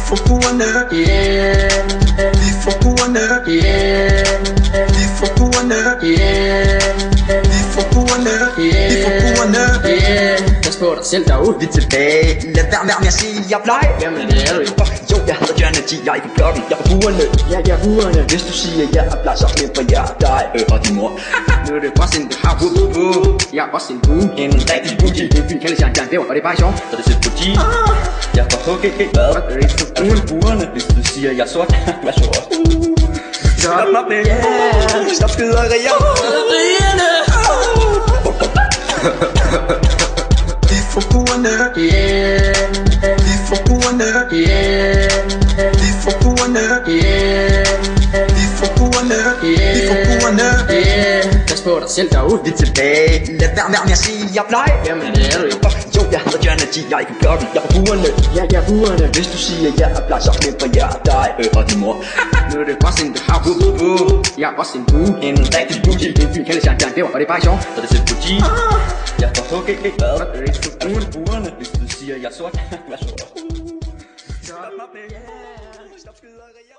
får buerne, yeah. Vi får buerne, yeah. Vi får buerne, yeah. Vi får buerne, yeah. Vi får buerne, yeah. Pas på dig selv derude. Vi er tilbage, lad være med at sige, jeg er bleg. Jamen det er du ikke. Jo, jeg hedder Johnny G, jeg er på bloggen, jeg er på buerne. Ja, jeg er buerne. Hvis du siger, jeg er bleg, så slipper jeg dig og din mor. Nu er det også en har jeg er også en bue. En rigtig boogie. Det er byen kaldes jeg en gang bæver, og det er bare sjovt. Så det sætter på G. Jeg er på HGG, hvad? Er det ikke så Er du på buerne? Hvis du siger, jeg er sort, hvad så også? Stop mig med, yeah. Stop skyderier. Vi får buerne, yeah. Vi får buerne, yeah. Vi får buerne, yeah. Vi får buerne, yeah. Vi får buerne, yeah. Pas på dig selv derude. Vi er tilbage, lad være med at sige, jeg er bleg. Jamen det er du ikke. Jo, jeg hedder Johnny G, jeg er på bloggen, jeg er på buerne. Ja, jeg er buerne. Hvis du siger, jeg er bleg, så slipper jeg dig og din mor. Nu er det også en har jeg er også en bue. En rigtig boogie. Det er byen kaldes jeg en gang bæver, og det er bare sjovt. Så det sætter på G. Jeg er på HGG, hvad? Er det ikke så Er du på buerne? Hvis du siger, jeg er sort, hvad så også? Stop mig med, yeah. Stop skyderier.